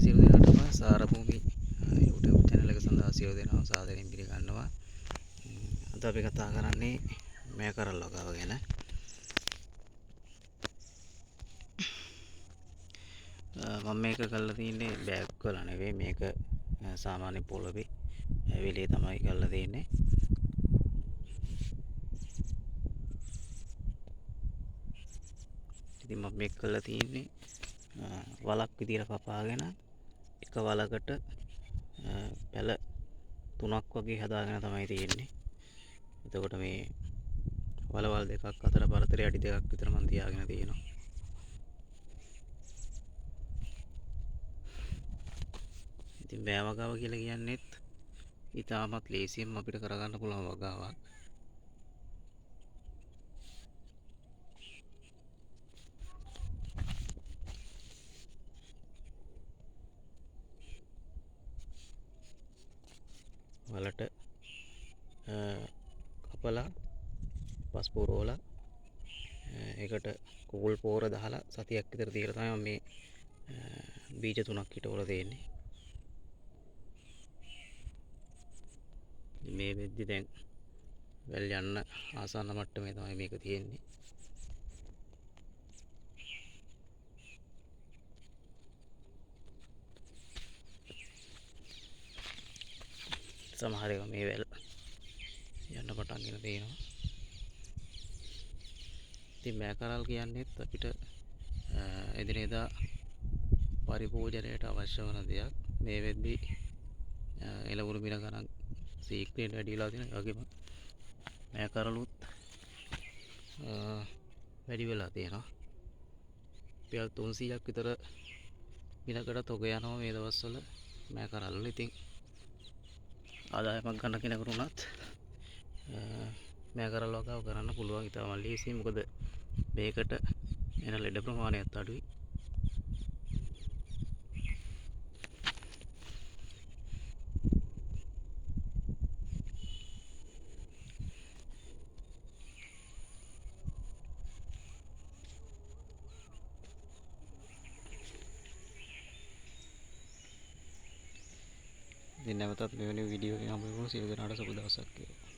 සියලු දෙනාටම සාරභූමි YouTube channel එක සඳහා සියලු දෙනාම සාදරයෙන් පිළිගන්නවා. අද අපි කතා කරන්නේ මේකරල් වගාව ගැන. මම මේක කරලා තියෙන්නේ බෑග් වල නෙවෙයි, මේක සාමාන්‍ය පොළවේ වෙලේ තමයි කරලා තියෙන්නේ. ඉතින් මම මේක කරලා තියෙන්නේ වලක් විදියට කපාගෙන එක වලකට පැල 3ක් වගේ හදාගෙන තමයි තියෙන්නේ. එතකොට මේ වලවල් දෙකක් අතර පරතරය අඩි 2ක් විතර මම තියාගෙන තියෙනවා. ඉතින් බෑ වගාව කියලා කියන්නේත් ඉතාමත් ලේසියෙන් අපිට කරගන්න පුළුවන් වගාවක්. වලට කපලා පස් පොරවලා ඒකට කුකුල් පෝර දාලා සතියක් විතර තියලා තමයි මේ බීජ 3ක් හිටවලා තියෙන්නේ. මේ වෙද්දි දැන් වැල් යන්න ආසන්න මට්ටමේ තමයි මේක තියෙන්නේ. සමහර ඒවා මේ වැල් යන්න පටන් ගෙන තියෙනවා. ඉතින් මේකරල් කියන්නේත් අපිට එදිනෙදා පරිභෝජනයට අවශ්‍ය වන දෙයක්. මේ වෙද්දි එළවලු මිල ගණන් සීක්‍රේට වැඩි වෙලා තියෙනවා. ඒ වගේම මේකරලුත් වැඩි වෙලා තියෙනවා. රුපියල් 300ක් විතර මිලකට තොග යනවා මේ දවස්වල මේකරල් වල. ඉතින් ආදායමක් ගන්න කෙනෙකුට උනත් මේකරල් වගාව කරන්න පුළුවන්. ඉතාම ලේසියි. මොකද මේකට එන ලෙඩ ප්‍රමාණයත් අඩුයි. ඉතින් නැවතත් මෙවැනි වීඩියෝ එකකින් හම්බ වෙමු. සියලු දෙනාට සුබ දවසක් වේවා.